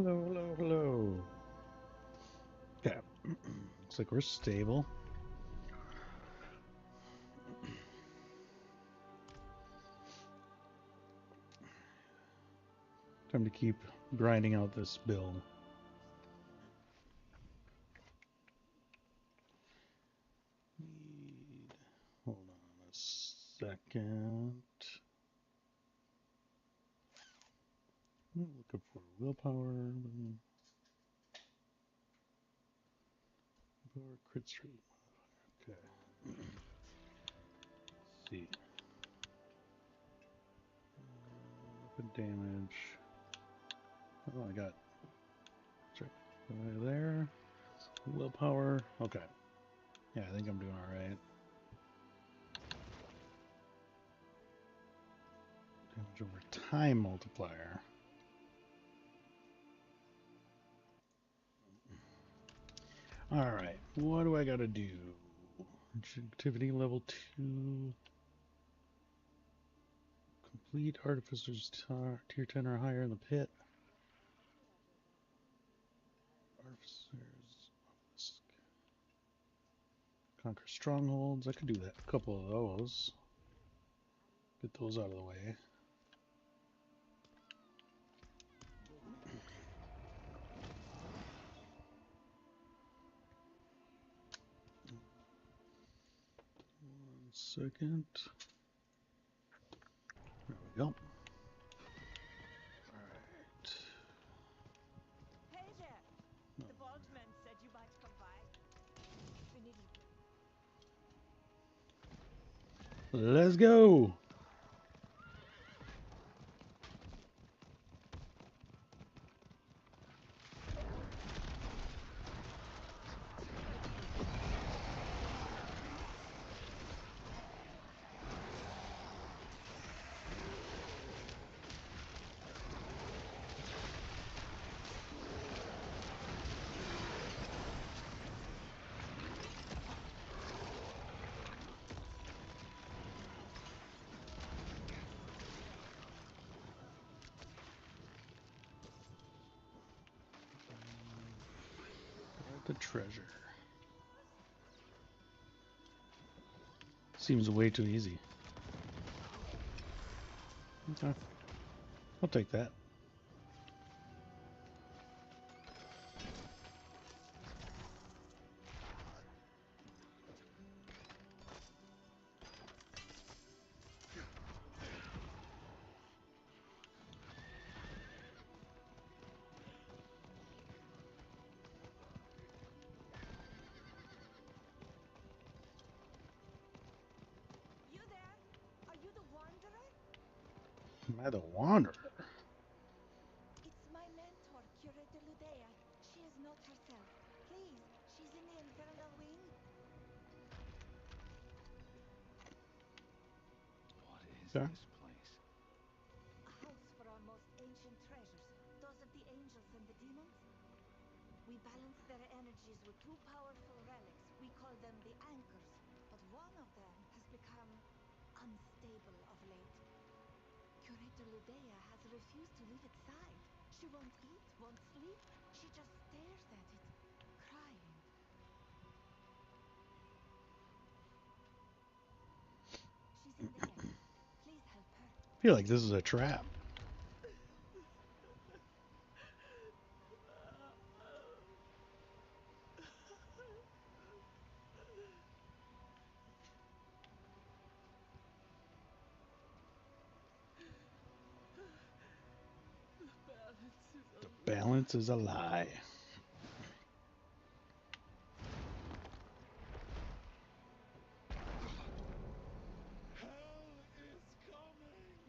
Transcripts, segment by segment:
Hello, hello, hello. Okay. Looks like we're stable. Time to keep grinding out this build. Hold on a second. I'm looking for willpower. Willpower crit rate. Okay. Let's see. Weapon damage. Oh, I got. Sorry. Right there. Willpower. Okay. Yeah, I think I'm doing all right. Damage over time multiplier. All right. What do I got to do? Activity level 2. Complete Artificer's tier 10 or higher in the pit. Artificers. Conquer strongholds. I could do that. A couple of those. Get those out of the way. One second. There we go. Alright. Hey there! The bald man said you might come by. We need Let's go! The treasure. Seems way too easy. Okay. I'll take that. You there? Are you the Wanderer? Am I the Wanderer? It's my mentor, Curator Ludea. She is not herself. Please, she's in the Infernal Wing. What is Okay. this place? A house for our most ancient treasures. Those of the angels and the demons. We balance their energies with two powerful relics. We call them the anchors. But one of them has become unstable of late. Curator Ludea has refused to leave its side. She won't eat, won't sleep. She just stares at it, crying. She's in there. Please help her. I feel like this is a trap. The balance is a lie. Hell is coming!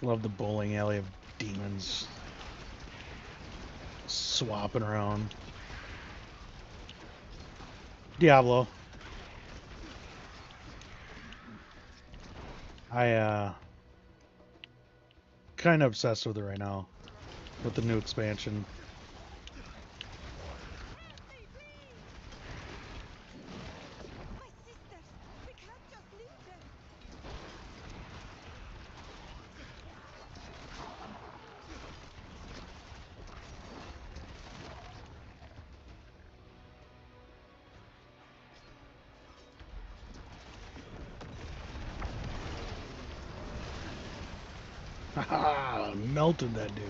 Love the bowling alley of demons swapping around. Diablo. I kind of obsessed with it right now with the new expansion. My sisters! We can't just leave them! Haha, melted that dude.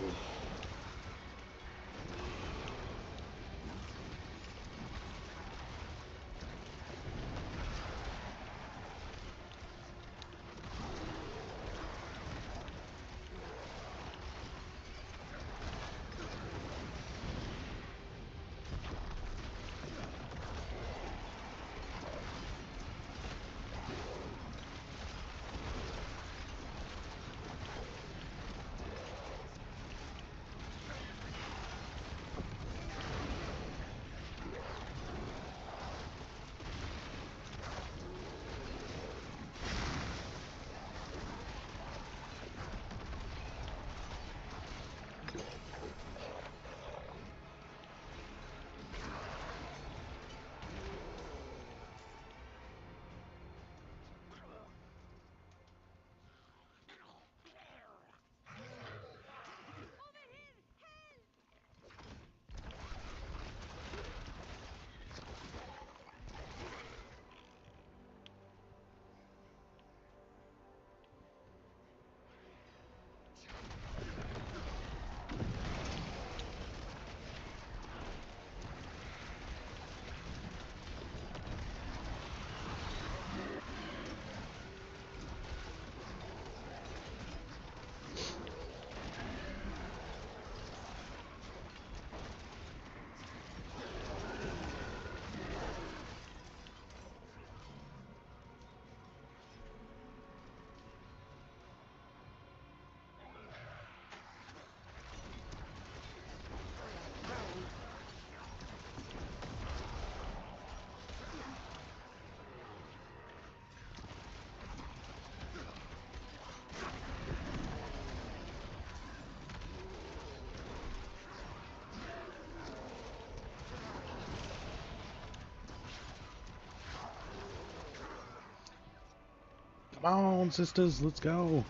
Come on, sisters, let's go.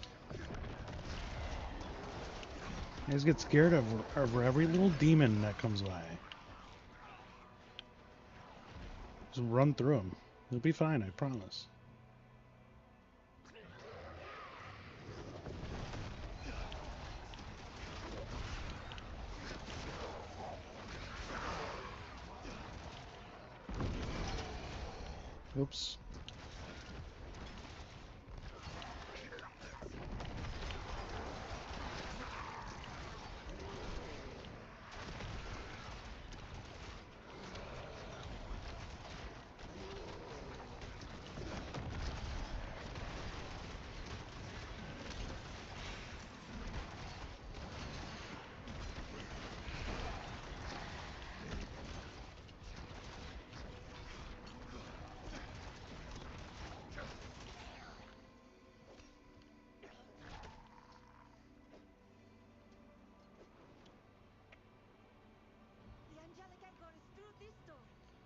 You guys get scared of every little demon that comes by. Just run through them. It'll be fine, I promise. Oops. The angelic anchor is through this door,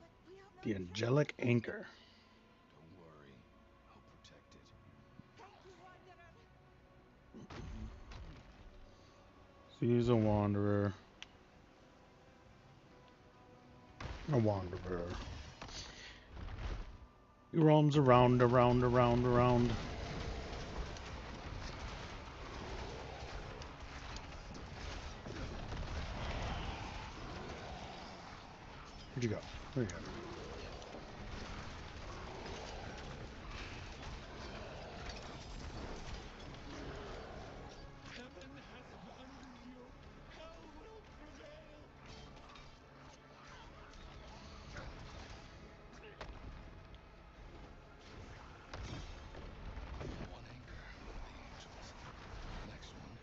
but we have no The defense. angelic anchor. Don't worry. I'll protect it. Thank you, Wanderer. She's a wanderer. A wanderer. He roams around, around, around, around. Where'd you go? There you go. Heaven has abandoned you. Hell will prevail. One anchor, the angels. The next one,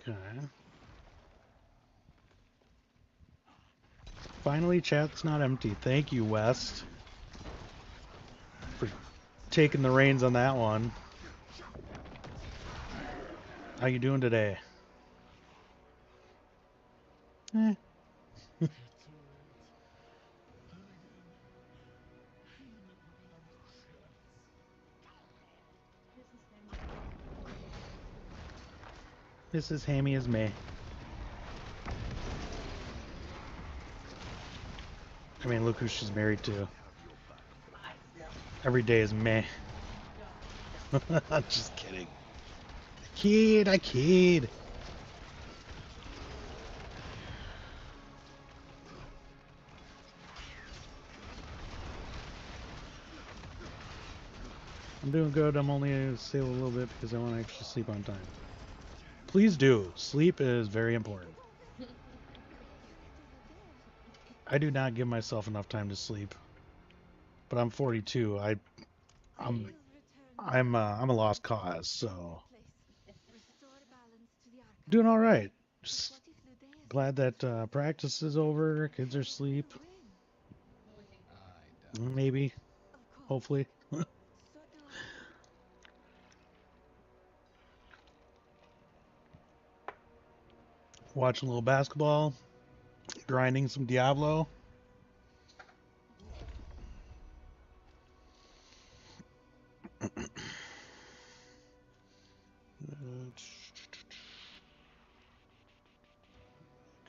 Okay. Finally, chat's not empty. Thank you, West, for taking the reins on that one. How you doing today? Eh. This is Hammy as May. I mean, look who she's married to. Every day is May. I'm just kidding. I kid. I'm doing good. I'm only stay a little bit because I want to actually sleep on time. Please do. Sleep is very important. I do not give myself enough time to sleep. But I'm 42. I'm I'm a lost cause, so doing all right. Just glad that practice is over. Kids are asleep. Maybe, hopefully. Watching a little basketball, grinding some Diablo.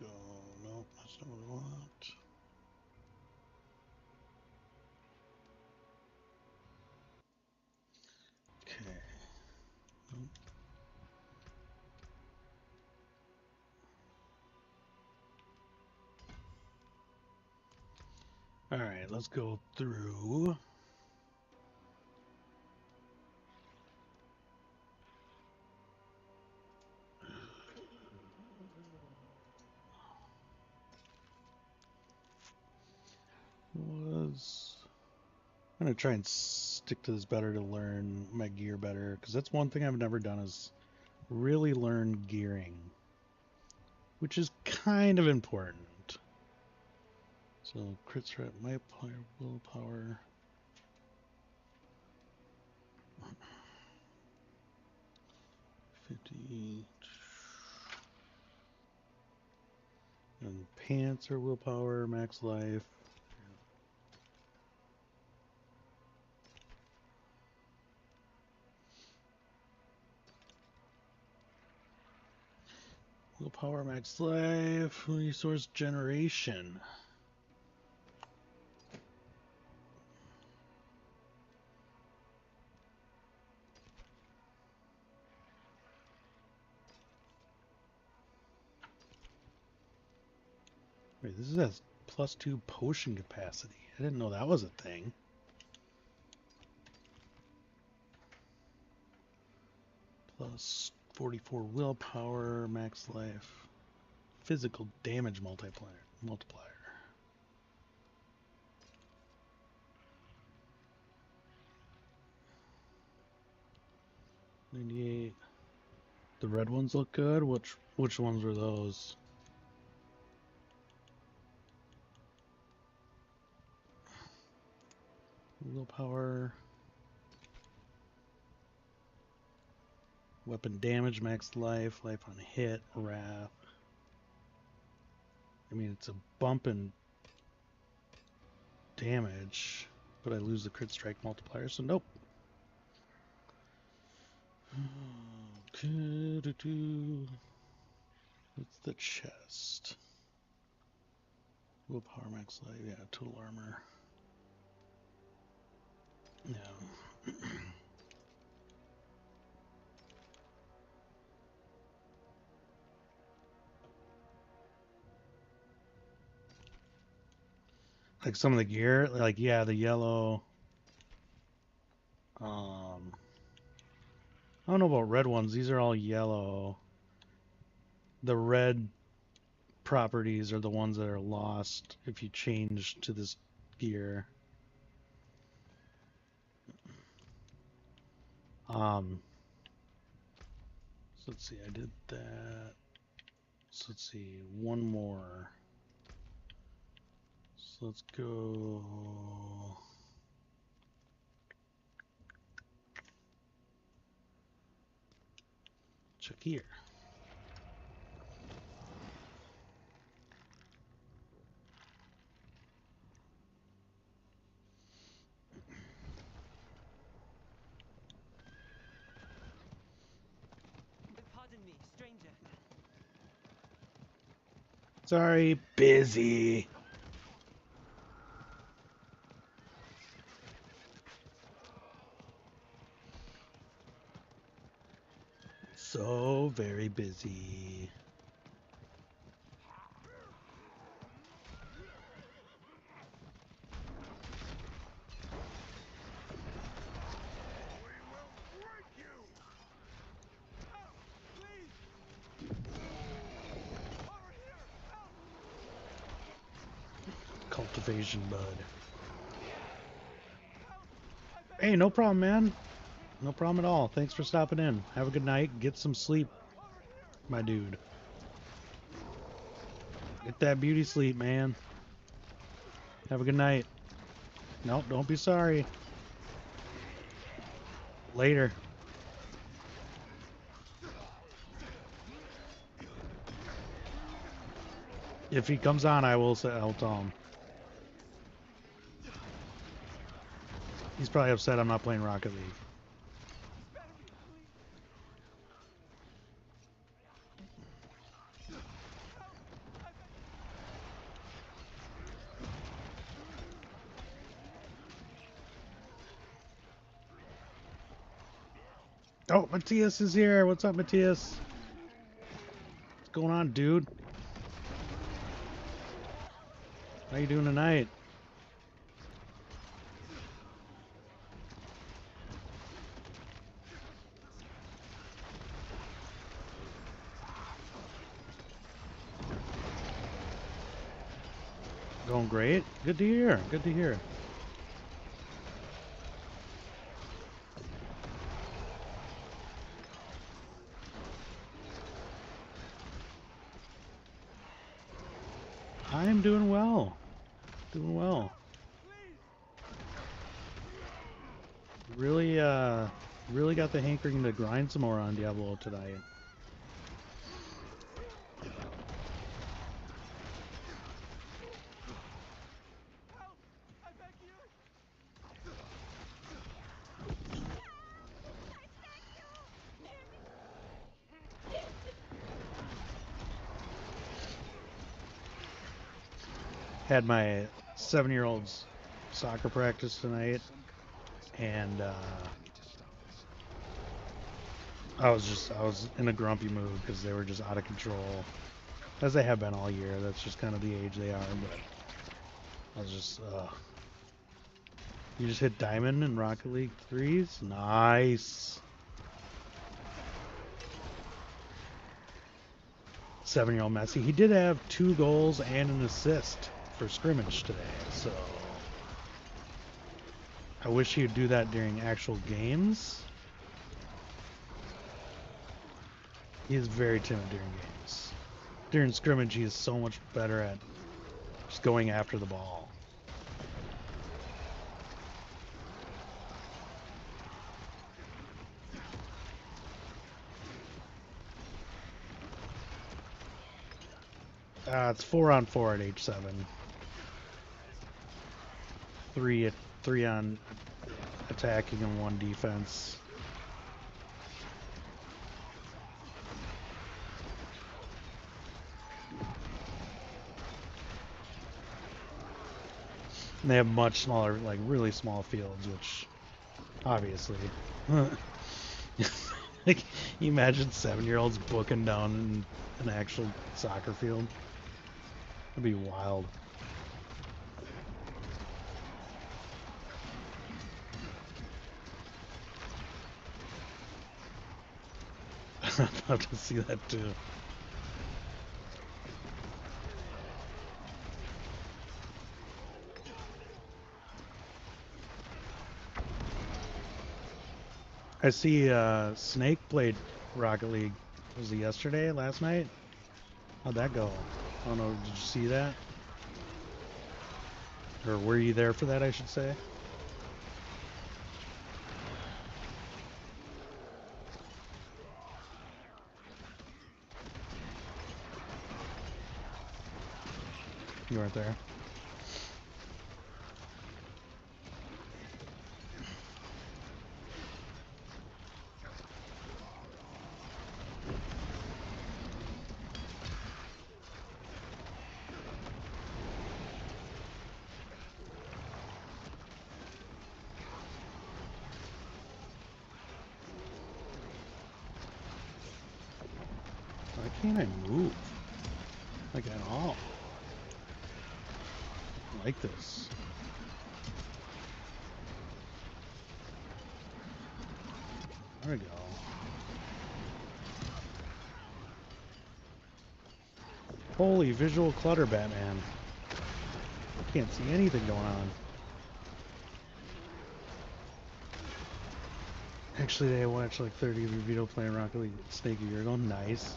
Go. Nope, that's not what I want. Okay. Nope. All right, let's go through. I'm gonna try and stick to this better to learn my gear better, because that's one thing I've never done is really learn gearing, which is kind of important. So crit threat, my willpower. $50 and pants are willpower, max life. Willpower, max life, resource generation. Wait, this is a +2 potion capacity. I didn't know that was a thing. Plus 44 willpower, max life, physical damage multiplier. 98. The red ones look good. Which ones were those? Willpower, weapon damage, max life, life on hit, wrath. I mean, it's a bump in damage, but I lose the crit strike multiplier, so nope. What's the chest? Willpower, max life, yeah, total armor. Yeah. Like some of the gear, like yeah, the yellow. I don't know about red ones. These are all yellow. The red properties are the ones that are lost if you change to this gear. So let's see, I did that. So let's see, one more. So let's go. Shakir. Pardon me, stranger. Sorry, busy. So very busy. Cultivation bud. Hey, no problem, man. No problem at all. Thanks for stopping in. Have a good night. Get some sleep, my dude. Get that beauty sleep, man. Have a good night. Nope, don't be sorry. Later. If he comes on, I'll tell him. He's probably upset I'm not playing Rocket League. Oh, Matthias is here. What's up, Matthias? What's going on, dude? How you doing tonight? Going great. Good to hear. Good to hear. I'm doing well. Doing well. Really, really got the hankering to grind some more on Diablo tonight. Had my 7-year-old's soccer practice tonight, and I was in a grumpy mood because they were just out of control, as they have been all year. That's just kind of the age they are. But I was just, you just hit diamond in Rocket League threes. Nice. 7-year-old Messi. He did have 2 goals and an assist for scrimmage today, so I wish he would do that during actual games. He is very timid during games. During scrimmage, he is so much better at just going after the ball. It's 4-on-4 at H7. Three on attacking and 1 defense. And they have much smaller, like really small fields, which obviously, like, you imagine 7-year-olds booking down an actual soccer field. That'd be wild. I'd love to see that too. I see Snake played Rocket League. Was it yesterday? Last night? How'd that go? I don't know. Did you see that? Or were you there for that, I should say? You weren't there. Why can't I move? Like at all? I like this. There we go. Holy visual clutter, Batman. Can't see anything going on. Actually, I watched like 30 of your video playing Rocket League Snake a year ago. Nice.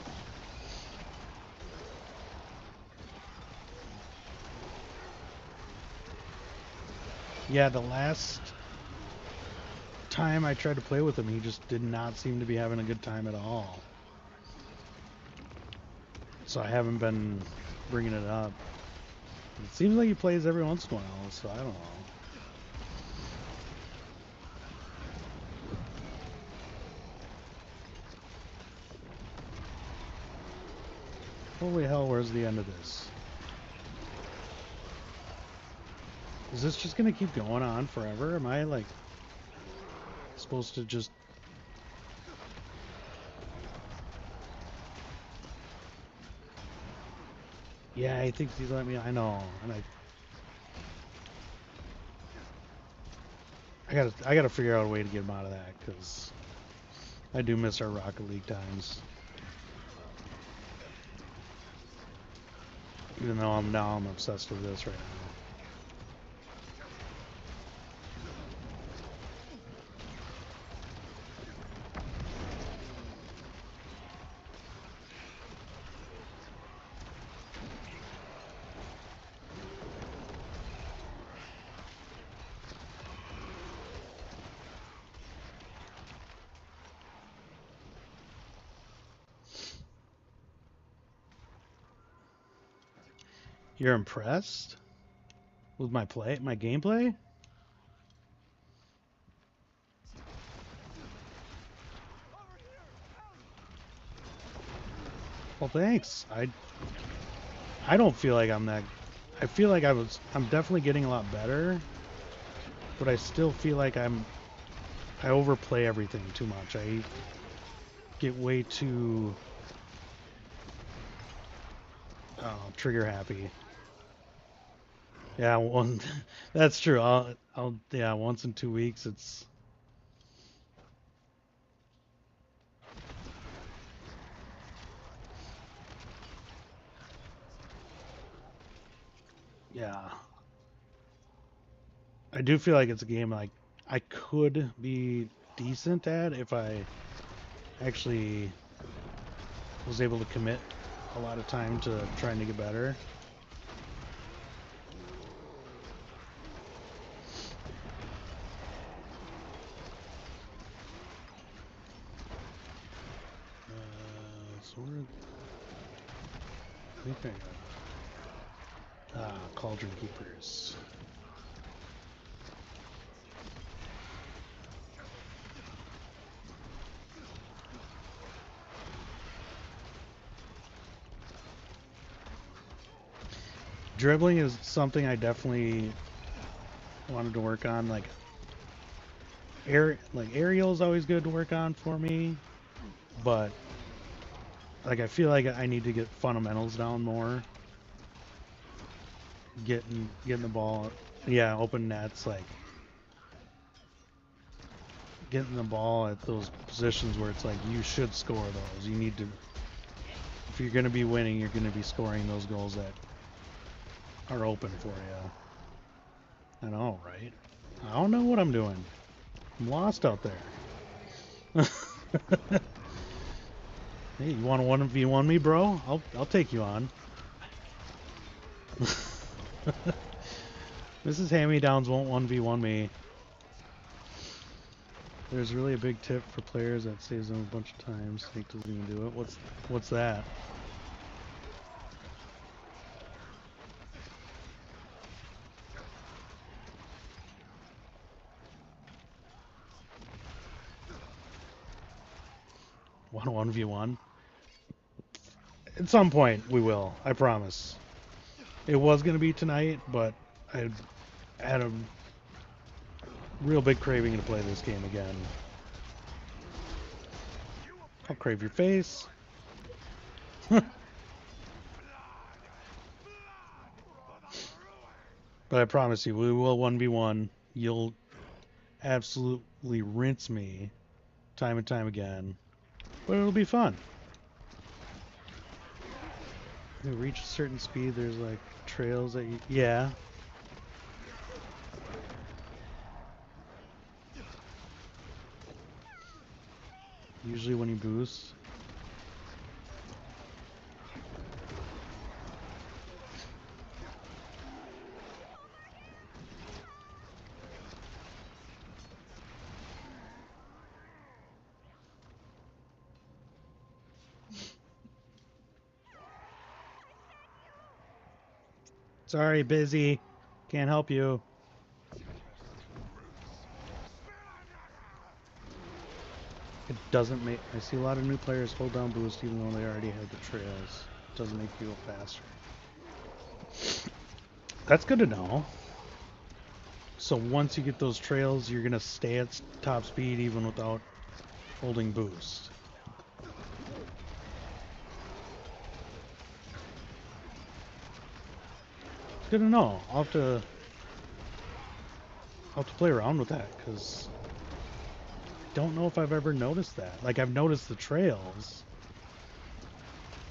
Yeah, the last time I tried to play with him, he just did not seem to be having a good time at all. So I haven't been bringing it up. It seems like he plays every once in a while, so I don't know. Holy hell, where's the end of this? Is this just gonna keep going on forever? Am I like supposed to just... Yeah, I think he let me... I know, and I gotta figure out a way to get him out of that, because I do miss our Rocket League times. Even though I'm obsessed with this right now. You're impressed with my gameplay? Well, thanks. I don't feel like I'm that. I feel like I'm definitely getting a lot better, but I still feel like I overplay everything too much. I get way too trigger happy. Yeah, that's true. Yeah, once in 2 weeks it's... Yeah. I do feel like it's a game like I could be decent at if I actually was able to commit a lot of time to trying to get better. So where... I think I got Cauldron Keepers. Dribbling is something I definitely wanted to work on. Like aerial is always good to work on for me, but like I feel like I need to get fundamentals down more. Getting the ball, yeah, open nets, like getting the ball at those positions where it's like you should score those. You need to, if you're going to be winning, you're going to be scoring those goals that are open for you. I know, right? I don't know what I'm doing. I'm lost out there. Hey, you want to 1v1 me, bro? I'll take you on. Mrs. Hand-Me-Downs won't 1v1 me. There's really a big tip for players that saves them a bunch of times. Snake doesn't even do it. What's that? Want 1v1? At some point we will. I promise. It was gonna be tonight, but I had a real big craving to play this game again. I'll crave your face. But I promise you, we will 1v1. You'll absolutely rinse me time and time again. But it'll be fun. You reach a certain speed, there's like trails that you... Yeah. Usually when you boost. Sorry, busy. Can't help you. It doesn't make... I see a lot of new players hold down boost even though they already have the trails. It doesn't make you go faster. That's good to know. So once you get those trails, you're going to stay at top speed even without holding boost. It's good to know. I'll have to play around with that because I don't know if I've ever noticed that. Like, I've noticed the trails,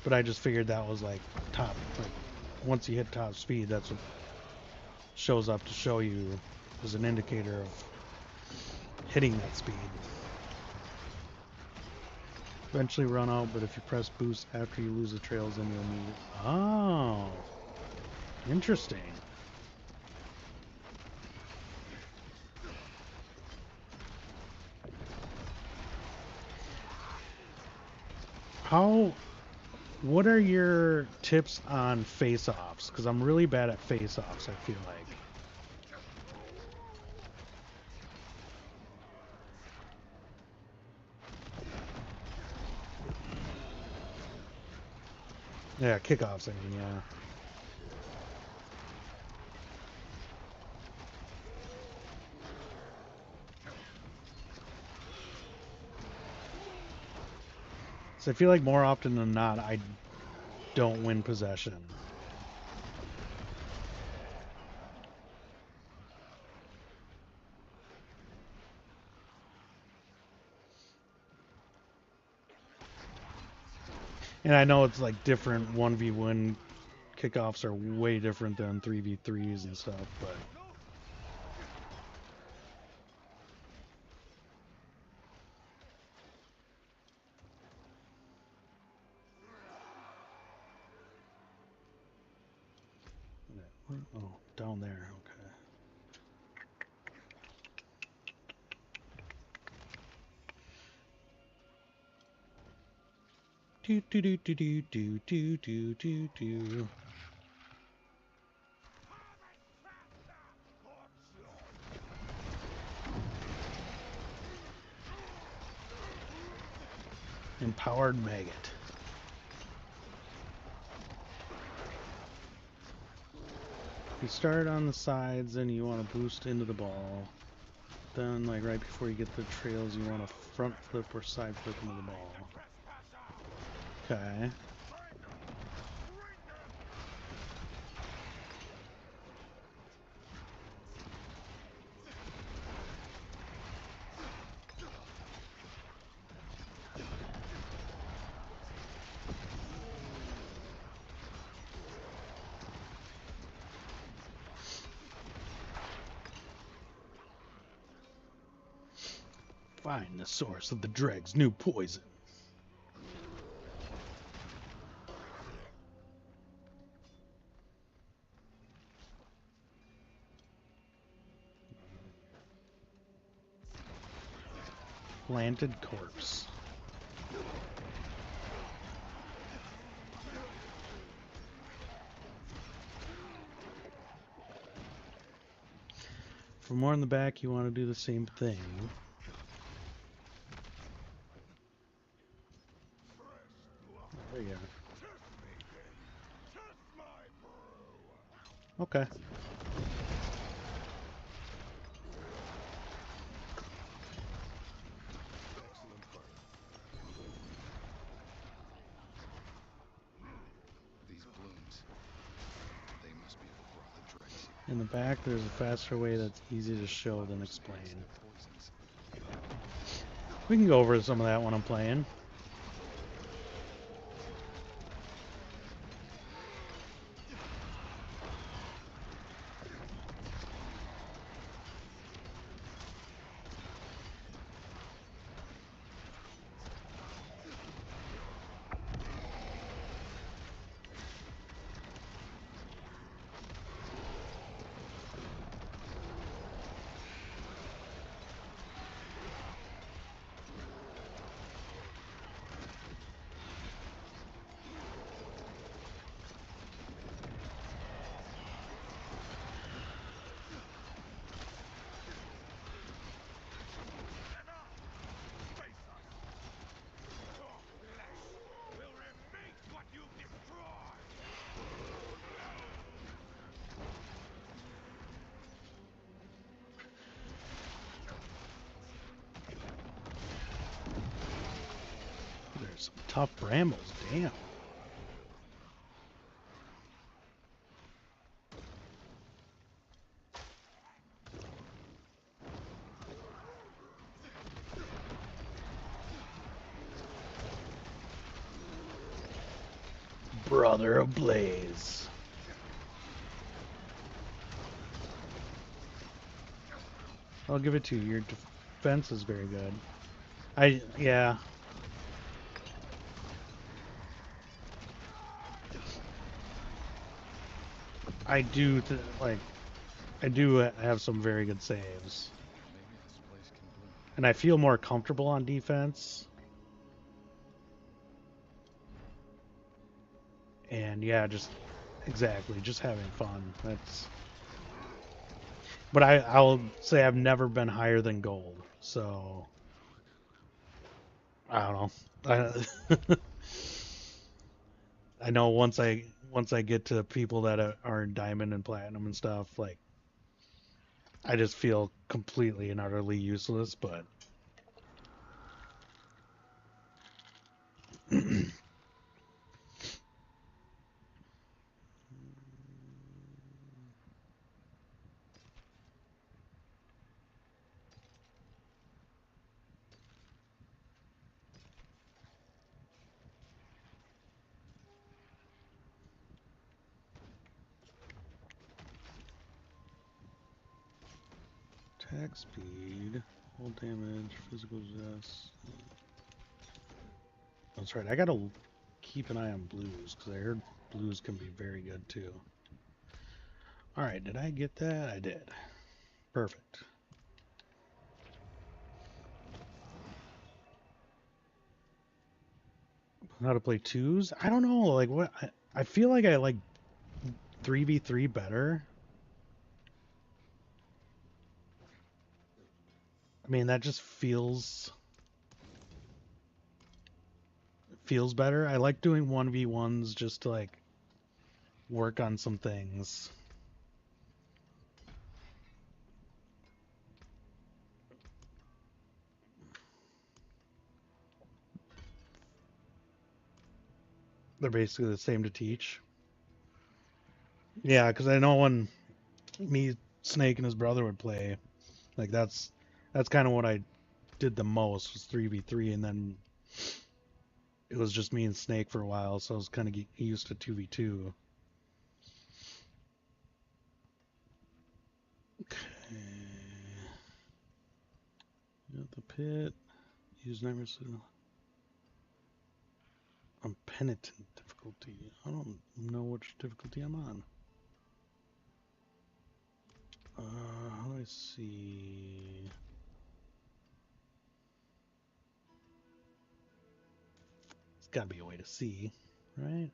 but I just figured that was like top. Like, once you hit top speed, that's what shows up to show you as an indicator of hitting that speed. Eventually run out, but if you press boost after you lose the trails, then you'll need it. Oh, interesting. What are your tips on face-offs? Because I'm really bad at face-offs, I feel like. Yeah, kickoffs, I mean, yeah. So I feel like more often than not, I don't win possession. And I know it's like different 1v1 kickoffs are way different than 3v3s and stuff, but oh, down there, okay. Do do do do do do do do do do. Empowered maggot. You start on the sides and you want to boost into the ball. Then, like right before you get the trails, you want to front flip or side flip into the ball. Okay. Find the source of the Dreg's new poison. Planted corpse. For more in the back, you want to do the same thing. There you go. Okay. These blooms, they must be what brought the dregs here. In the back, there's a faster way that's easy to show than explain. Poisons. We can go over some of that when I'm playing. There's some tough brambles, damn. Brother of Blaze. I'll give it to you. Your defense is very good. Yeah. I do, I do have some very good saves. Maybe this place can bloom. And I feel more comfortable on defense. And yeah, just exactly, just having fun. But I'll say I've never been higher than gold. So I don't know. I know once I get to people that are in diamond and platinum and stuff, like I just feel completely and utterly useless, but attack speed, hold damage, physical zest. That's right. I gotta keep an eye on blues because I heard blues can be very good too. All right, did I get that? I did. Perfect. How to play twos? I don't know. Like what? I feel like I like 3v3 better. I mean, that just feels better. I like doing 1v1s just to like work on some things. They're basically the same to teach. Yeah, because I know when me, Snake, and his brother would play, like that's kind of what I did the most was 3v3, and then it was just me and Snake for a while, so I was kind of used to 2v2. Okay. Got the pit. Use nightmares. I'm penitent difficulty. I don't know which difficulty I'm on. How do I see? Gotta be a way to see, right?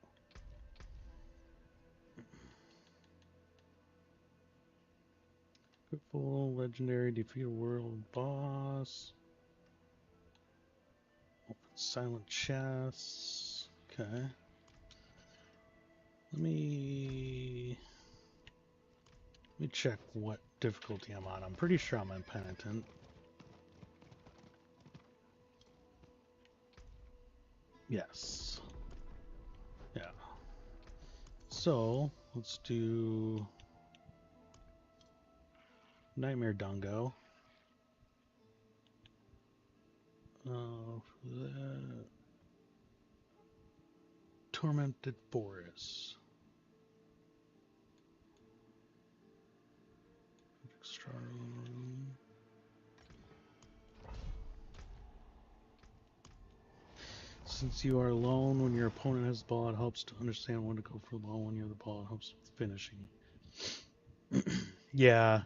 Full legendary, defeat a world boss. Open silent chests. Okay. Let me check what difficulty I'm on. I'm pretty sure I'm impenitent. Yes. Yeah. So let's do Nightmare Dungo. For that, Tormented Forest. Since you are alone when your opponent has the ball, it helps to understand when to go for the ball. When you have the ball, it helps with finishing. Yeah.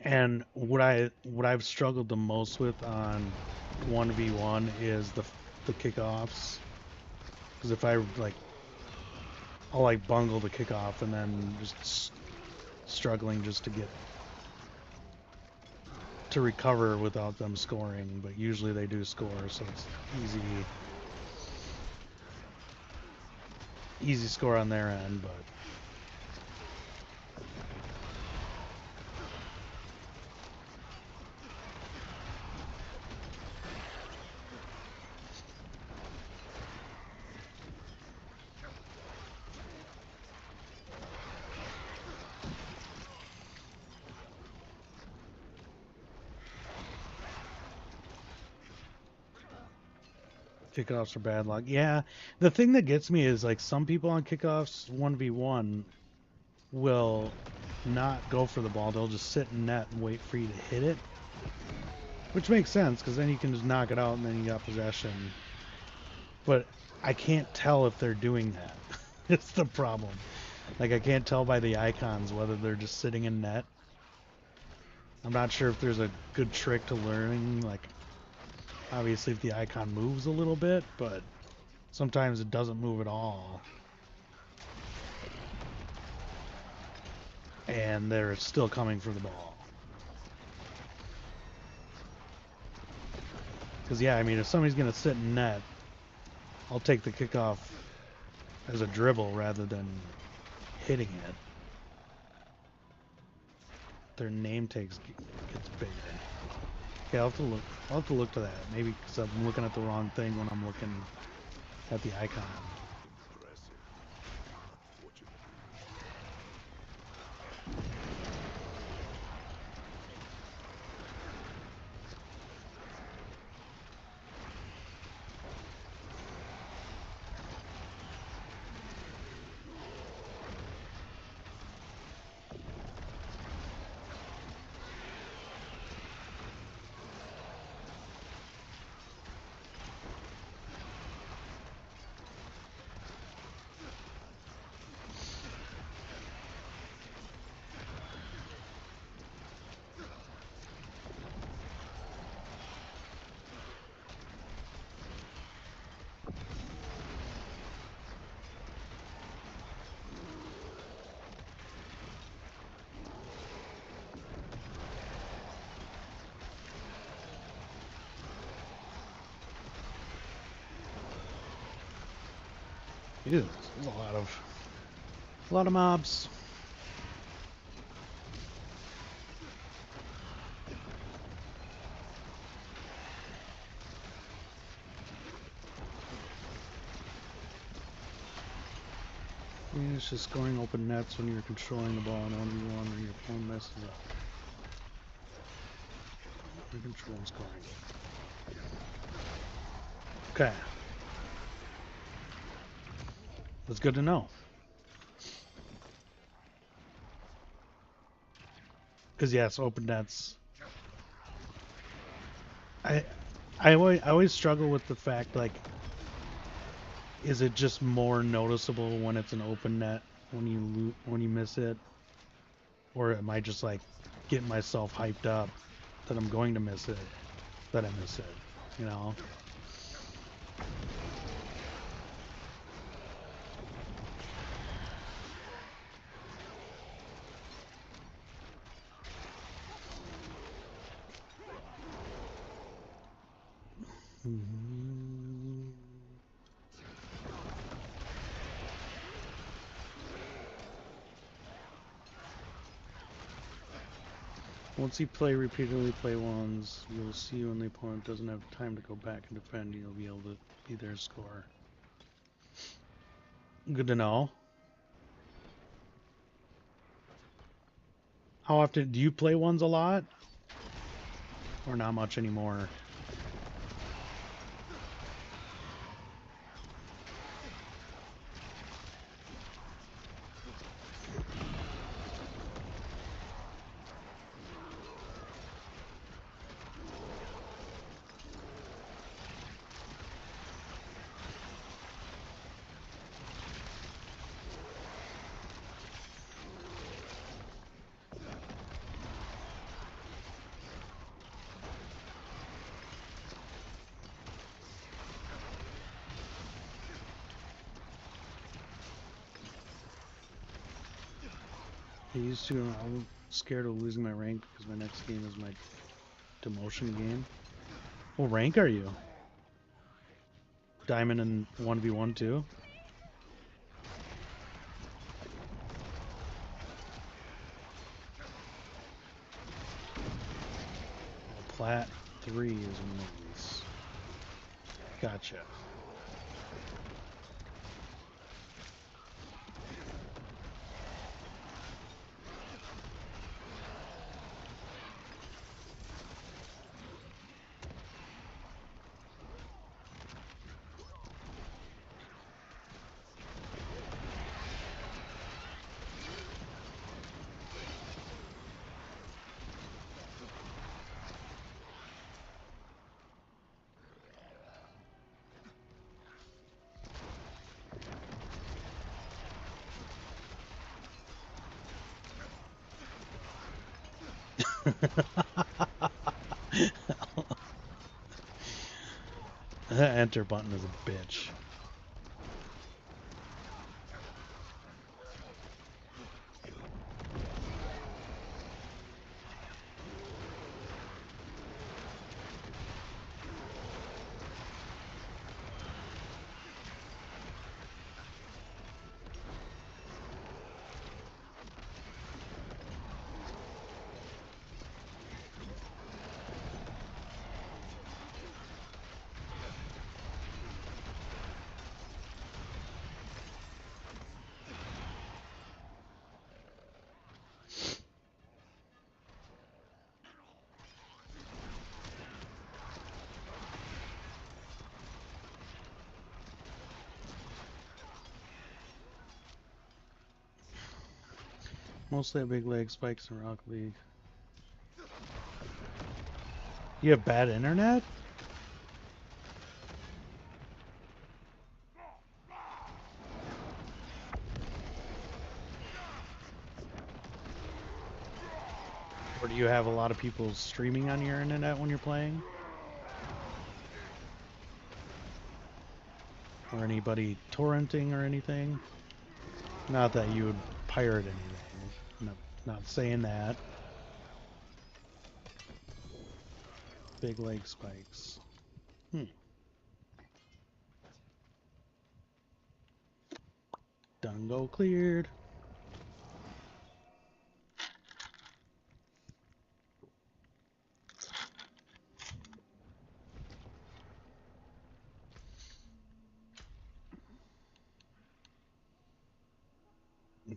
And what I've struggled the most with on 1v1 is the kickoffs. Because if I I'll like bungle the kickoff and then just struggling just to get to recover without them scoring. But usually they do score, so it's easy score on their end. But kickoffs are bad luck. Yeah, the thing that gets me is like some people on kickoffs 1v1 will not go for the ball. They'll just sit in net and wait for you to hit it, which makes sense because then you can just knock it out and then you got possession. But I can't tell if they're doing that. It's the problem. Like I can't tell by the icons whether they're just sitting in net. I'm not sure if there's a good trick to learning, like obviously if the icon moves a little bit, but sometimes it doesn't move at all. And they're still coming for the ball. Because yeah, I mean if somebody's going to sit in net, I'll take the kickoff as a dribble rather than hitting it. Their name tags gets bigger. Okay, I'll have to look to that. Maybe because I'm looking at the wrong thing when I'm looking at the icon. Ew, there's a lot of mobs. It's just scoring open nets when you're controlling the ball in 1v1 or your phone messes up. You're controlling scoring. Okay. That's good to know. Because yes, open nets. I always struggle with the fact like, is it just more noticeable when it's an open net when you miss it, or am I just like getting myself hyped up that I'm going to miss it, that I miss it, you know? Mhm. Once you repeatedly play ones, you'll see when the opponent doesn't have time to go back and defend, you'll be able to be their score. Good to know. How often do you play ones a lot? Or not much anymore? I used to. I'm scared of losing my rank because my next game is my demotion game. What rank are you? Diamond and 1v1 too? Plat 3 is wins. Gotcha. That enter button is a bitch. Mostly at big leg spikes in Rocket League. You have bad internet? Or do you have a lot of people streaming on your internet when you're playing? Or anybody torrenting or anything? Not that you would pirate anything. Not saying that. Big leg spikes. Dungo cleared.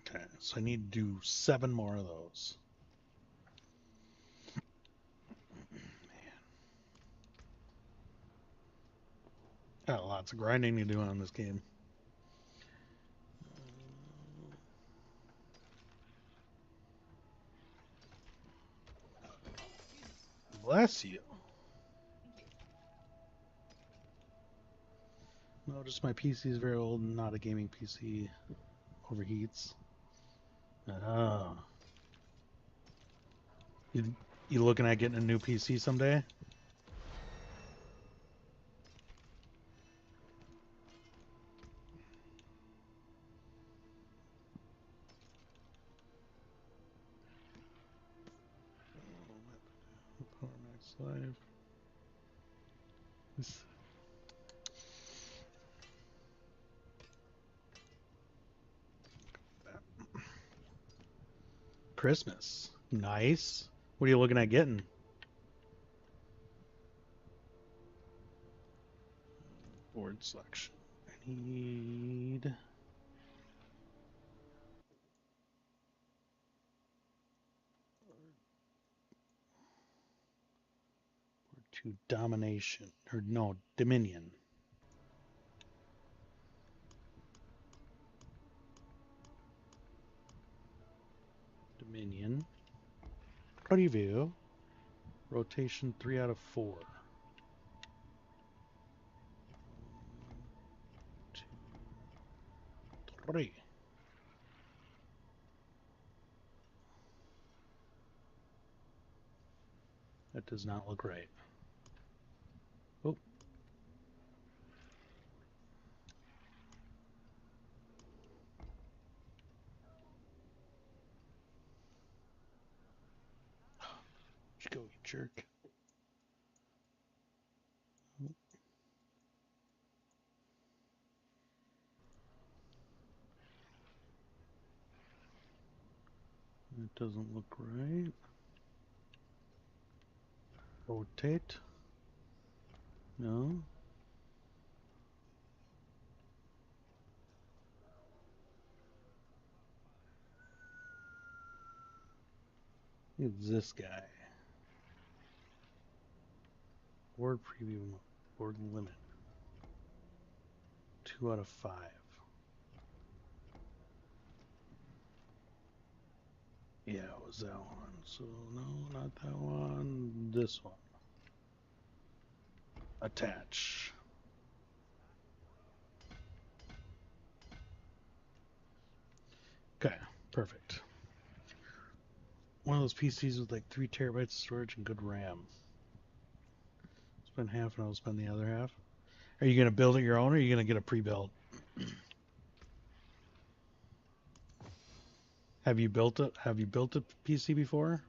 Okay, so I need to do 7 more of those. Got lots of grinding to do on this game. Bless you. Notice my PC is very old and not a gaming PC. Overheats. Oh. You looking at getting a new PC someday? Power Max Live. Christmas. Nice. What are you looking at getting? Board selection. I need... to domination. Or no, dominion. Dominion. Preview. Rotation 3 out of 4. 2, 3. That does not look right. Oh. Let's go, you jerk. That doesn't look right. Rotate. No. It's this guy. Board preview. Board limit. 2 out of 5. Yeah, it was that one. So, no, not that one. This one. Attach. Okay, perfect. One of those PCs with like 3 terabytes of storage and good RAM. Spend half and I'll spend the other half. Are you going to build it your own or are you going to get a pre-built? Have you built it? Have you built a PC before?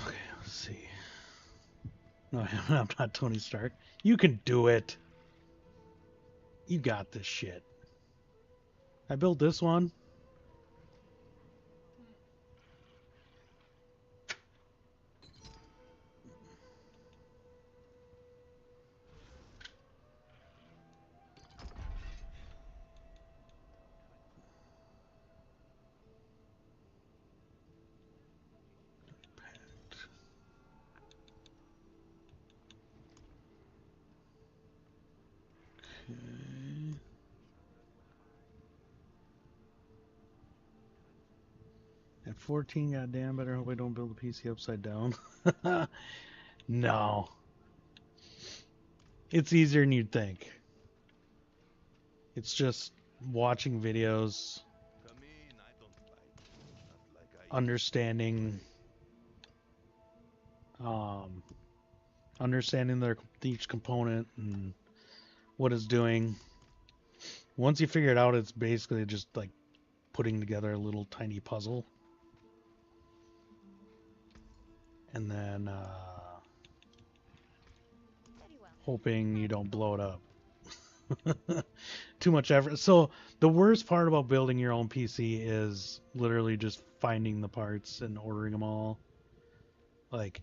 Okay, let's see. No, I'm not Tony Stark. You can do it. You got this shit. I built this one. Okay. At 14, goddamn, better hope I don't build a PC upside down. No. It's easier than you'd think. It's just watching videos, Come in, I don't bite. Not like I understanding understanding each component and what it's doing. Once you figure it out, it's basically just like putting together a little tiny puzzle. And then Very well. hoping you don't blow it up. Too much effort. So the worst part about building your own PC is literally just finding the parts and ordering them all. Like,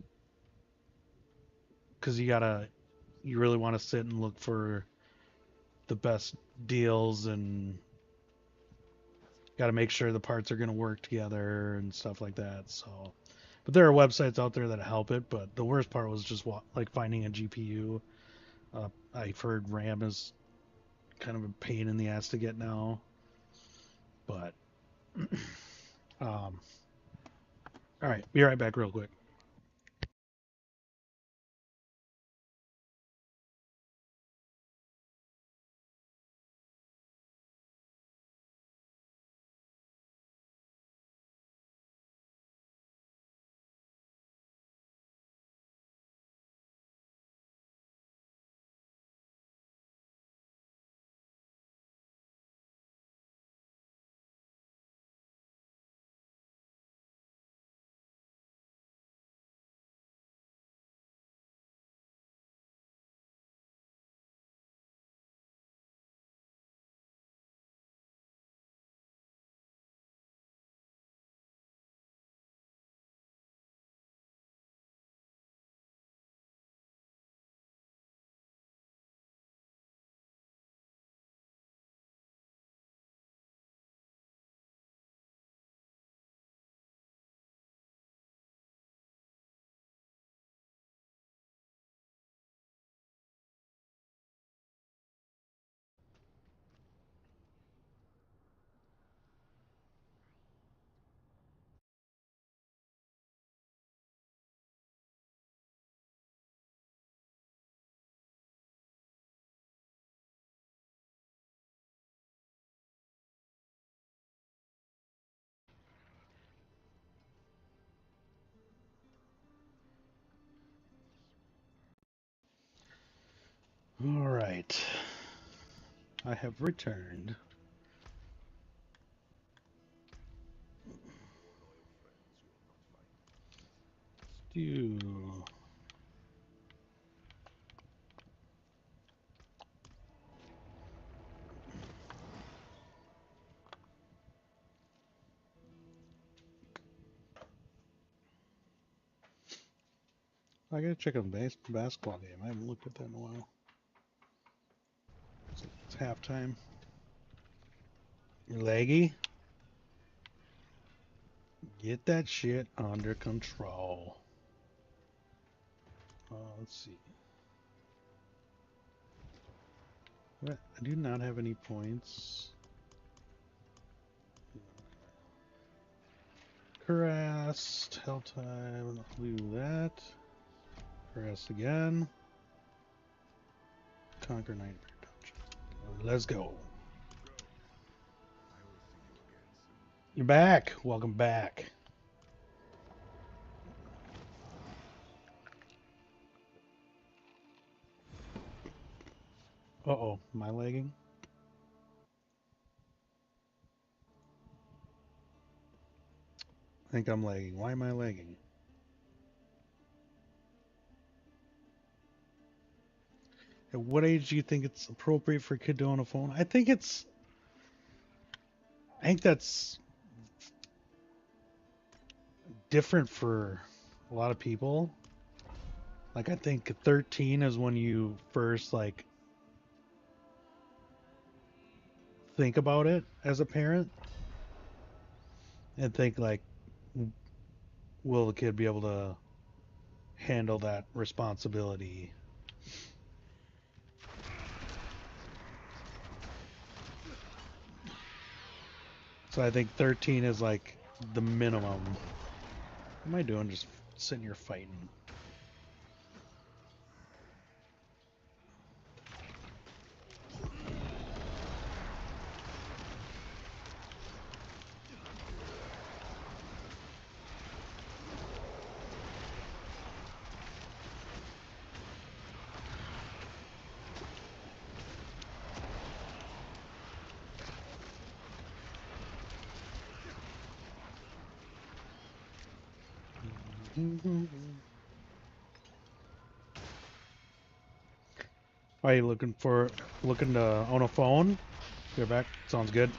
because you really want to sit and look for the best deals and got to make sure the parts are going to work together and stuff like that. So, but there are websites out there that help it. But the worst part was just like finding a GPU. I've heard RAM is kind of a pain in the ass to get now, but all right, be right back real quick. All right. I have returned. Do I gotta check on basketball game. I haven't looked at that in a while. It's halftime. You're laggy. Get that shit under control. Let's see. What? I do not have any points. Harassed. Hell time. Do that. Harassed again. Conquer Nightmare Dungeon. Let's go. I will see you again soon. You're back. Welcome back. Uh-oh. Am I lagging? I think I'm lagging. Why am I lagging? At what age do you think it's appropriate for a kid to own a phone? I think that's different for a lot of people. Like I think 13 is when you first like think about it as a parent and think like, will the kid be able to handle that responsibility? So I think 13 is like the minimum. What am I doing? Just sitting here fighting. Are you looking to own a phone? You're back. Sounds good.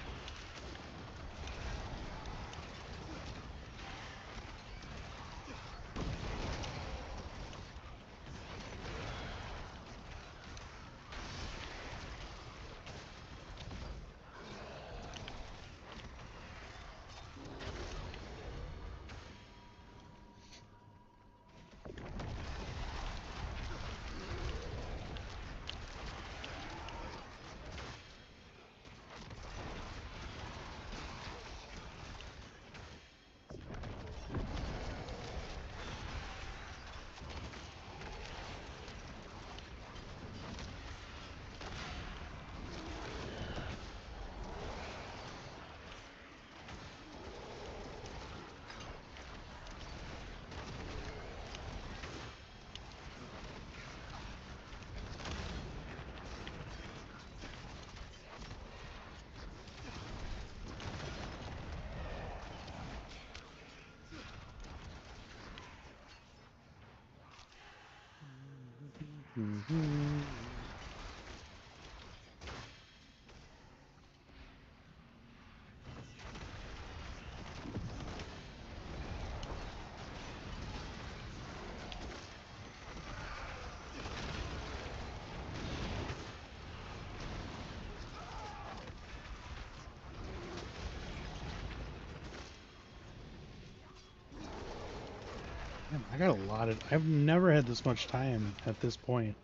Man, I got a lot of. I've never had this much time at this point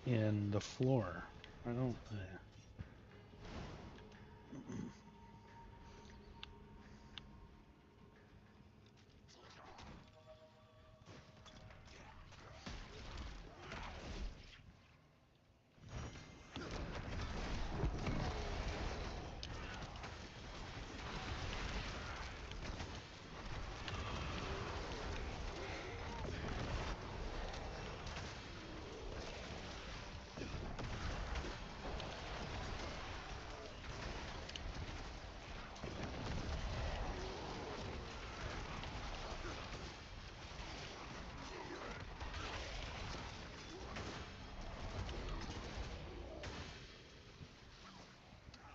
in the floor. I don't.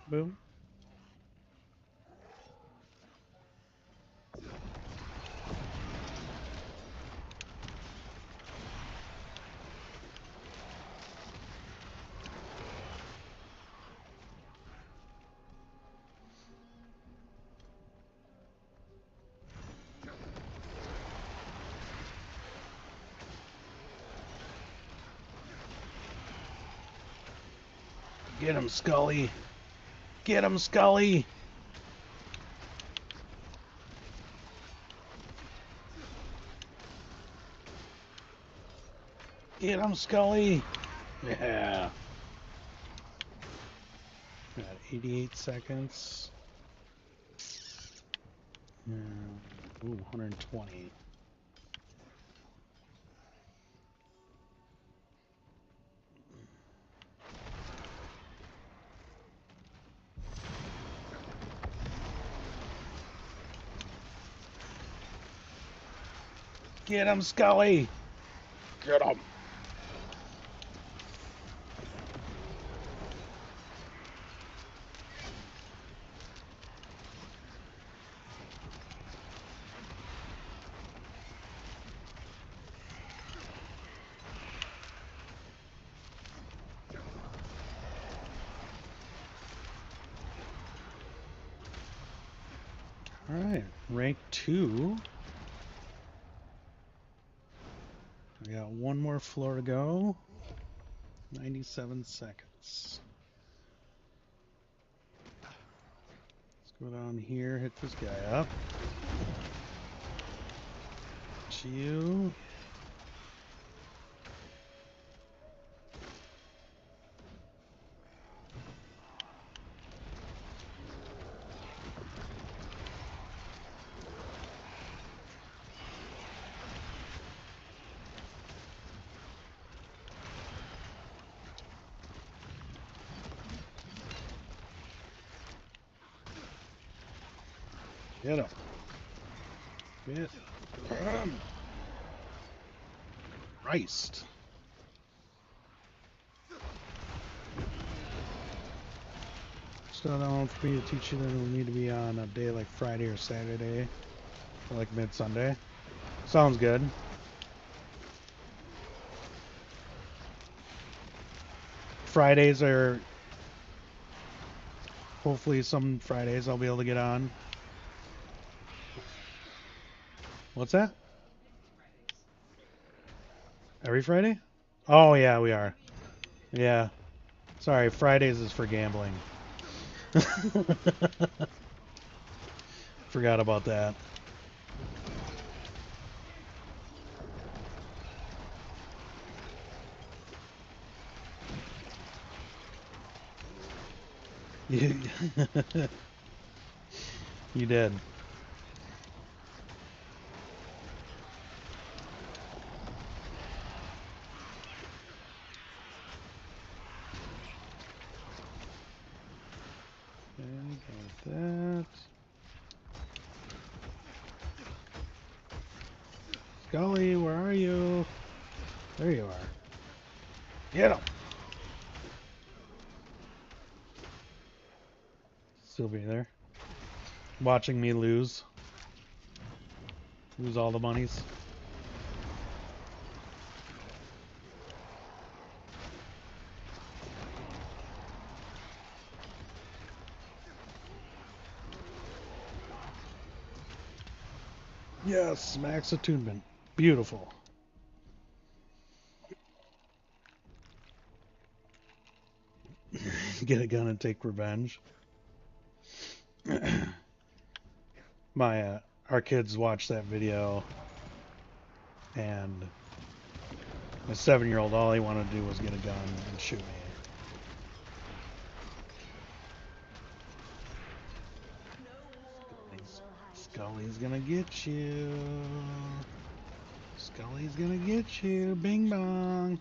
Boom. Get him, Scully. Get him, Scully. Get him, Scully. Yeah. Got 88 seconds. Ooh, 120. Get him, Scully. Get him. All right, rank 2. I got one more floor to go. 97 seconds. Let's go down here, hit this guy up. You. Get him. Get him. Christ. Still don't for me to teach you that it'll need to be on a day like Friday or Saturday, or like mid-Sunday. Sounds good. Fridays are, hopefully some Fridays I'll be able to get on. What's that? Every Friday? Oh yeah, we are. Yeah. Sorry, Fridays is for gambling. Forgot about that. You, you did. Okay, got that. Scully, where are you? There you are. Get him. Still be there. Watching me lose. Lose all the monies. Yes, max attunement. Beautiful. Get a gun and take revenge. My our kids watched that video, and my 7-year-old, all he wanted to do was get a gun and shoot me. Scully's gonna get you. Scully's gonna get you. Bing bong.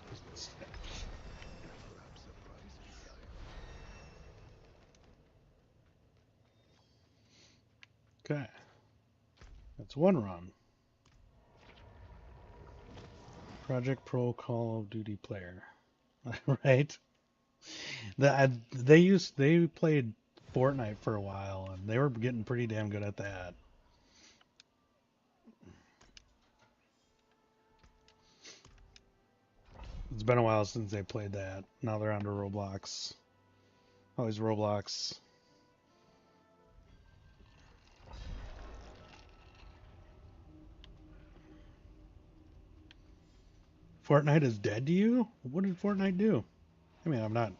Perhaps surprisingly, Okay. That's one run. Project Pro Call of Duty player, right? They played Fortnite for a while and they were getting pretty damn good at that. It's been a while since they played that. Now they're onto Roblox. Always Roblox. Fortnite is dead to you? What did Fortnite do? I mean, I'm not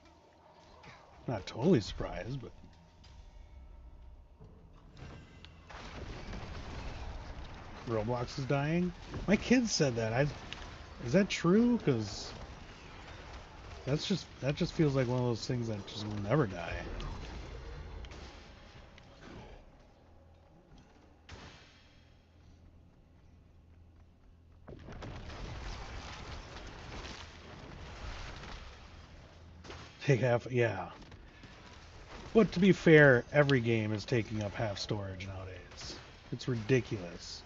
totally surprised, but Roblox is dying. My kids said that. Is that true? Because that just feels like one of those things that just will never die. Take half, yeah. But to be fair, every game is taking up half storage nowadays. It's ridiculous.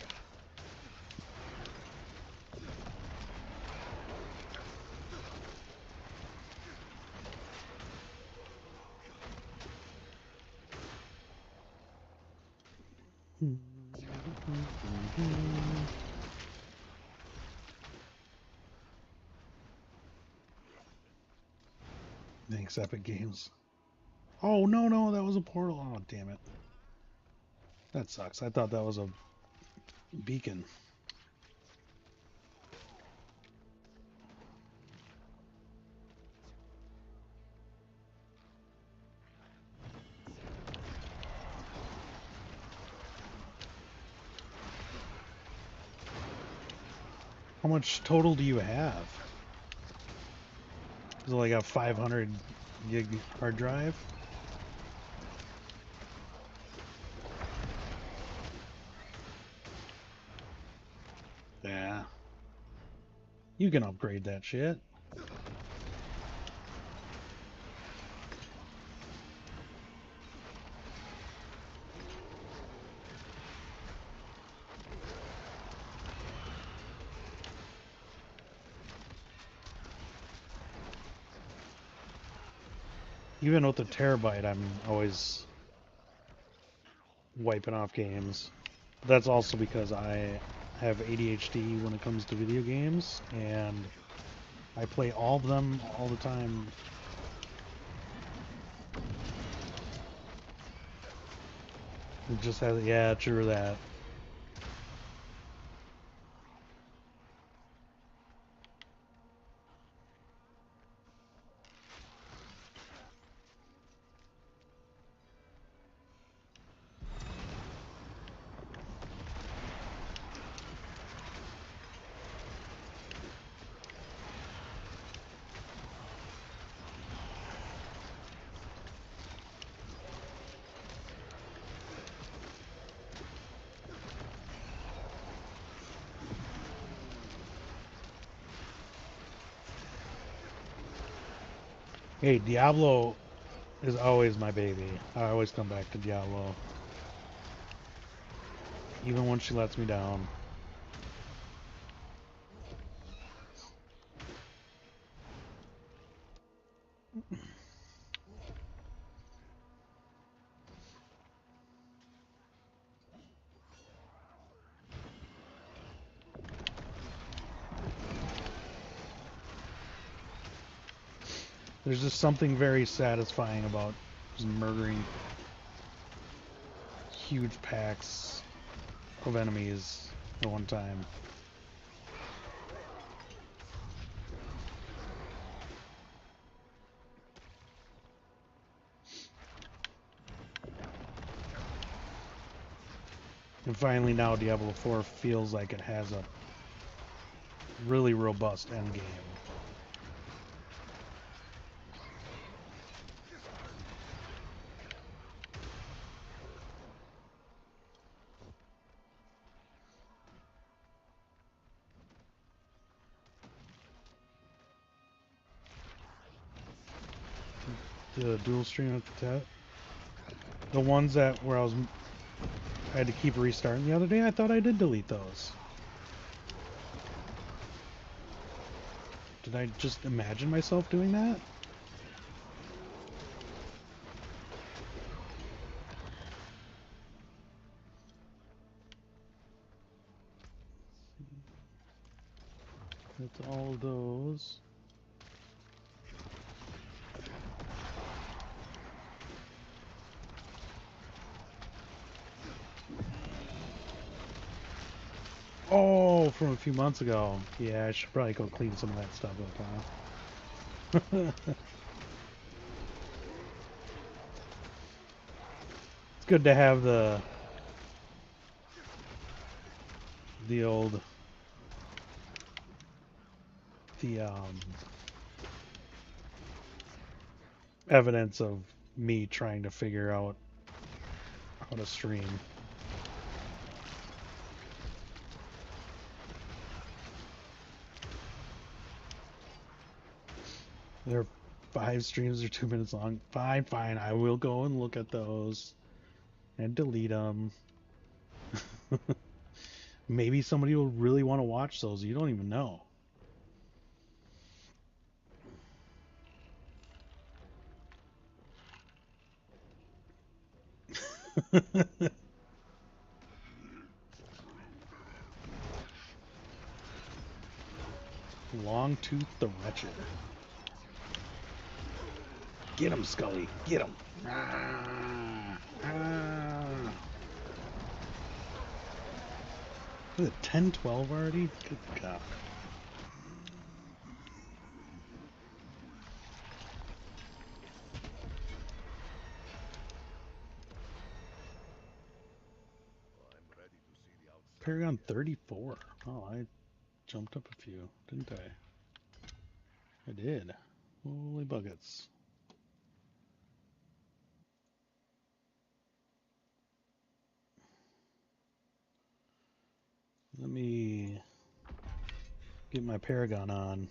Thanks, Epic Games. Oh, no, that was a portal. Oh, damn it. That sucks. I thought that was a beacon. How much total do you have? Is it like a 500 gig hard drive? Yeah. You can upgrade that shit. Even with the terabyte, I'm always wiping off games. That's also because I have ADHD when it comes to video games, and I play all of them all the time. It just has, yeah, true that. Hey, Diablo is always my baby. I always come back to Diablo. Even when she lets me down. There's just something very satisfying about just murdering huge packs of enemies at one time. And finally now Diablo 4 feels like it has a really robust endgame. The dual stream at the top. The ones that where I had to keep restarting the other day, I thought I did delete those. Did I just imagine myself doing that? That's all those. Oh, from a few months ago. Yeah, I should probably go clean some of that stuff up, huh? It's good to have the old the evidence of me trying to figure out how to stream. There are 5 streams that are 2 minutes long. Fine, fine. I will go and look at those and delete them. Maybe somebody will really want to watch those. You don't even know. Longtooth the Wretched. Get him, Scully. Get him. Ah, ah. Is it 10:12 already? Good God. Paragon 34. Oh, I jumped up a few, didn't I? I did. Holy buckets. Let me get my Paragon on.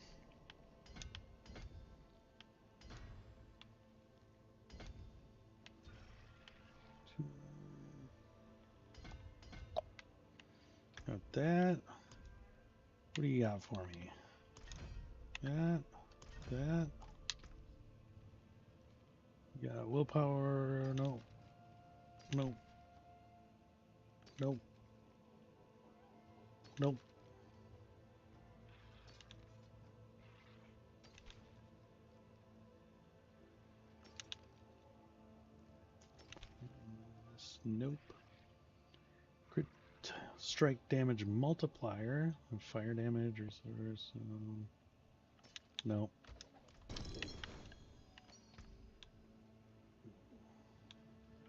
Got that. What do you got for me? That. You got willpower. No. Nope. Nope. Nope. Nope. Crit strike damage multiplier. Fire damage or source. Nope.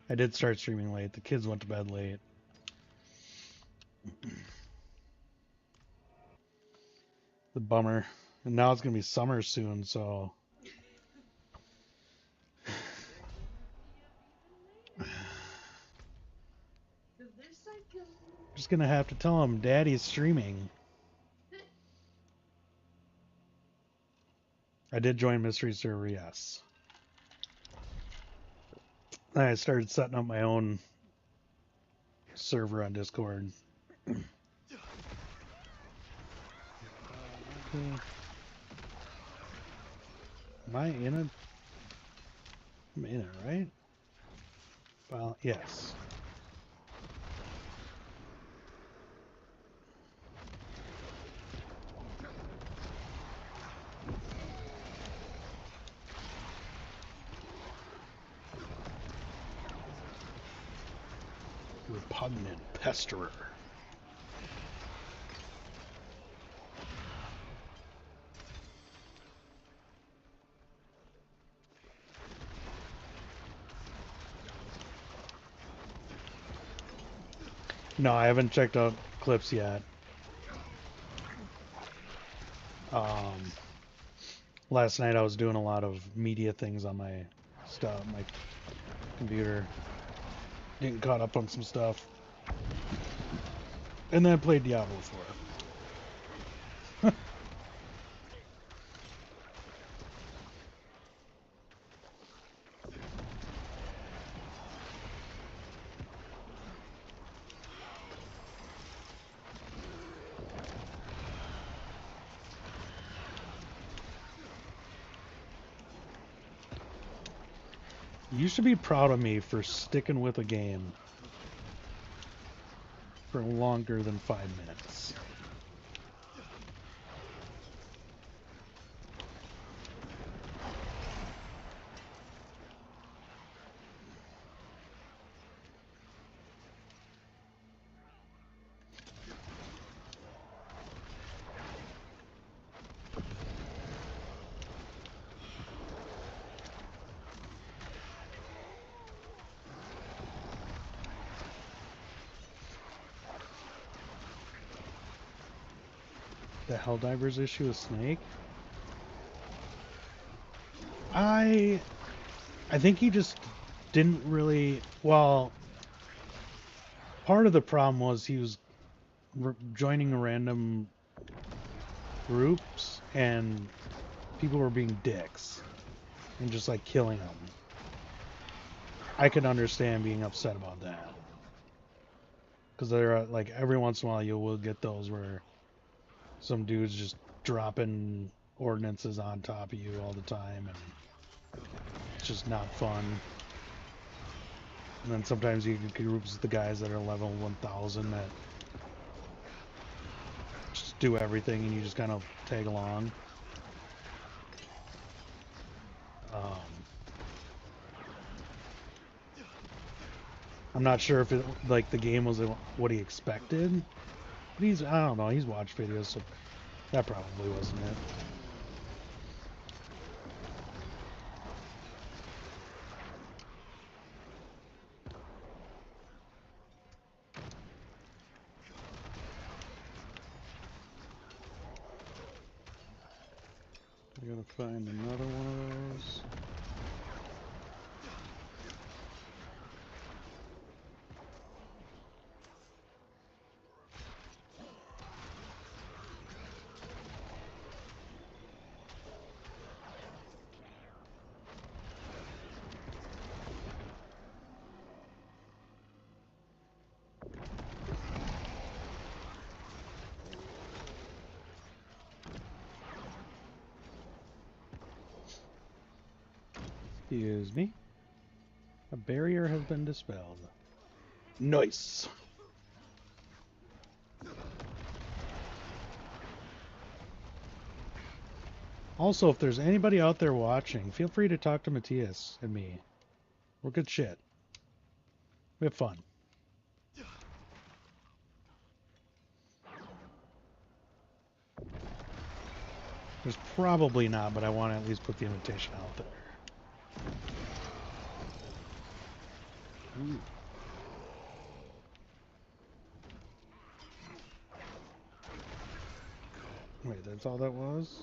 I did start streaming late. The kids went to bed late. The bummer. And now it's going to be summer soon, so just going to have to tell him Daddy's streaming. I did join Mystery Server, yes. I started setting up my own server on Discord. Okay. Am I in it? I'm in it, right? Well, yes. Repugnant pesterer. No, I haven't checked out clips yet. Last night I was doing a lot of media things on my stuff, my computer. Getting caught up on some stuff. And then I played Diablo 4. You should be proud of me for sticking with a game for longer than 5 minutes. The Helldivers issue with Snake? I think he just didn't really. Well, part of the problem was he was joining random groups and people were being dicks and just like killing him. I could understand being upset about that because there are like every once in a while you will get those where some dude's just dropping ordinances on top of you all the time and it's just not fun. And then sometimes you get groups of the guys that are level 1000 that just do everything and you just kind of tag along. I'm not sure if it like the game was what he expected, but I don't know, he's watched videos, so that probably wasn't it. I gotta find another one of those. Excuse me. A barrier has been dispelled. Nice. Also, if there's anybody out there watching, feel free to talk to Matthias and me. We're good shit. We have fun. There's probably not, but I want to at least put the invitation out there. Ooh. Wait, that's all that was?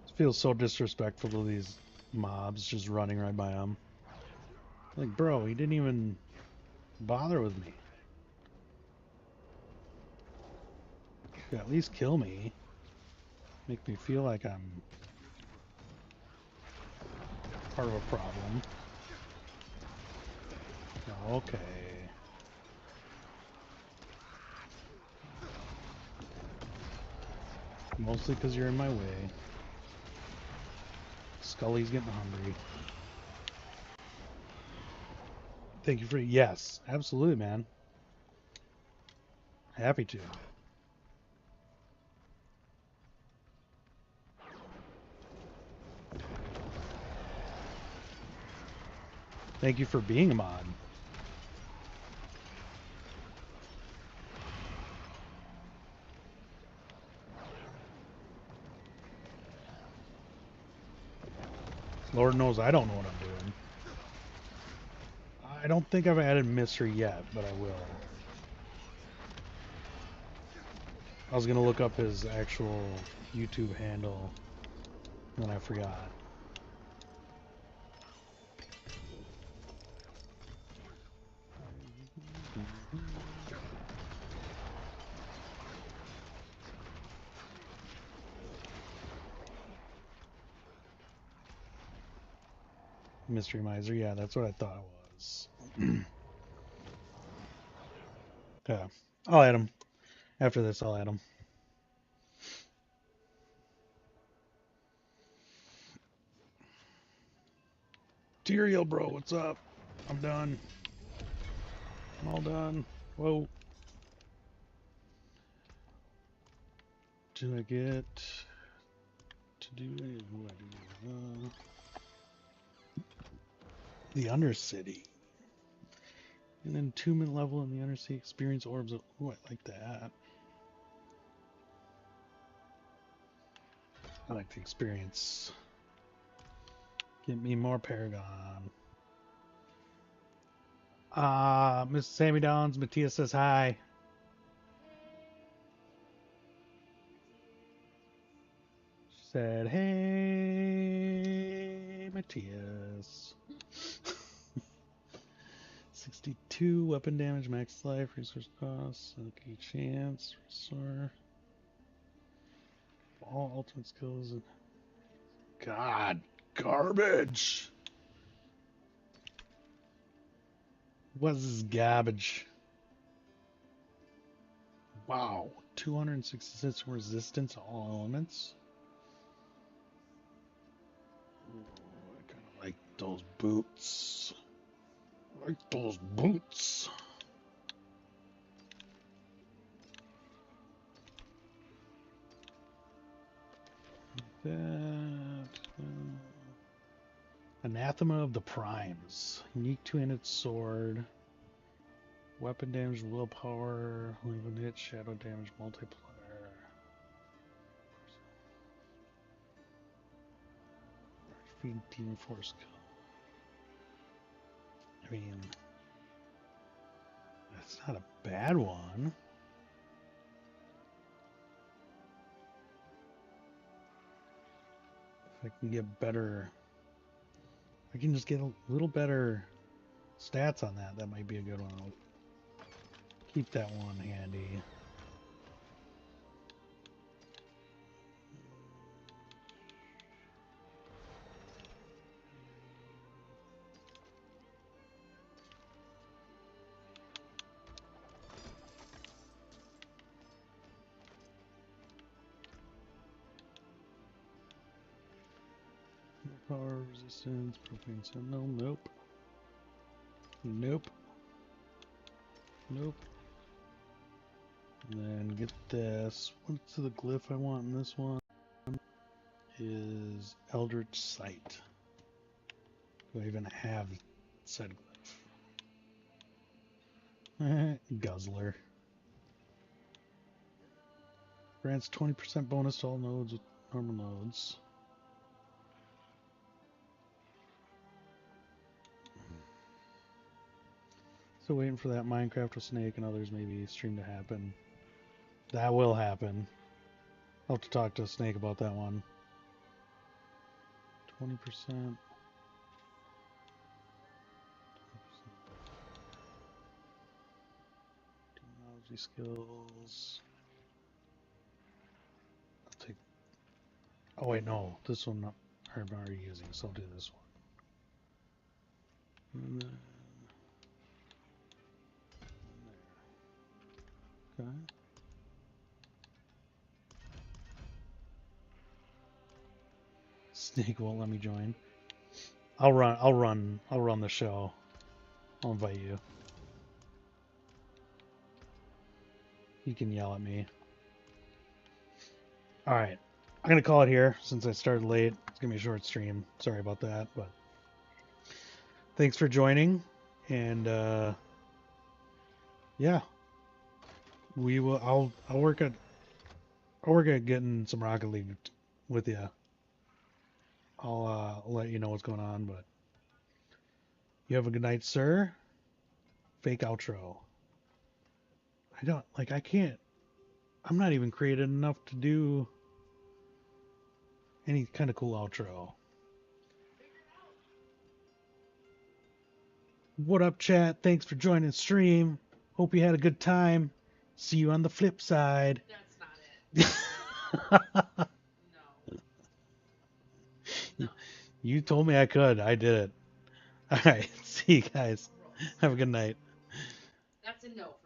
It feels so disrespectful to these mobs just running right by them. Like, bro, he didn't even bother with me. Yeah, at least kill me. Make me feel like I'm part of a problem. Okay. Mostly because you're in my way. Scully's getting hungry. Thank you for... Yes, absolutely, man. Happy to. Thank you for being a mod. Lord knows I don't know what I'm doing. I don't think I've added mystery yet, but I will. I was going to look up his actual YouTube handle, and then I forgot. Mystery Miser. Yeah, that's what I thought it was. Yeah. I'll add him. After this, I'll add him. Tyrael, bro, what's up? I'm done. I'm all done. Whoa. Do I get to do any? What do I do? The Undercity. An entombment level in the Undersea experience orbs. Ooh, I like that. I like the experience. Give me more Paragon. Miss Sammy Downs, Matthias says hi. She said, hey, Matthias. 62 weapon damage, max life, resource cost, okay, chance, restore. All ultimate skills. God, garbage. What is this garbage? Wow, 266 resistance to all elements. Ooh, I kind of like those boots. I like those boots. That. Anathema of the Primes. Unique two-handed sword. Weapon damage, willpower, leave a hit, shadow damage, multiplier. Feed team force kill. I mean, that's not a bad one. If I can get better, if I can just get a little better stats on that, that might be a good one. I'll keep that one handy. Power resistance, propane sentinel, nope. Nope. Nope. And then get this. What's the glyph I want in this one? Is Eldritch Sight. Do I even have said glyph? Guzzler. Grants 20% bonus to all nodes with normal nodes. So waiting for that Minecraft with Snake and others maybe stream to happen. That will happen. I'll have to talk to Snake about that one. 20%. Technology skills. I'll take. Oh wait, no. This one I'm already using, so I'll do this one. And then there. Okay. Snake won't let me join. I'll run the show. I'll invite you. You can yell at me. Alright. I'm gonna call it here since I started late. It's gonna be a short stream. Sorry about that, but thanks for joining. And yeah. We will I'll work at getting some Rocket League with you. I'll let you know what's going on, but you have a good night, sir. Fake outro. I can't. I'm not even creative enough to do any kind of cool outro. What up, chat? Thanks for joining the stream. Hope you had a good time. See you on the flip side. That's not it. No. No. You told me I could. I did it. All right. See you guys. Have a good night. That's a no.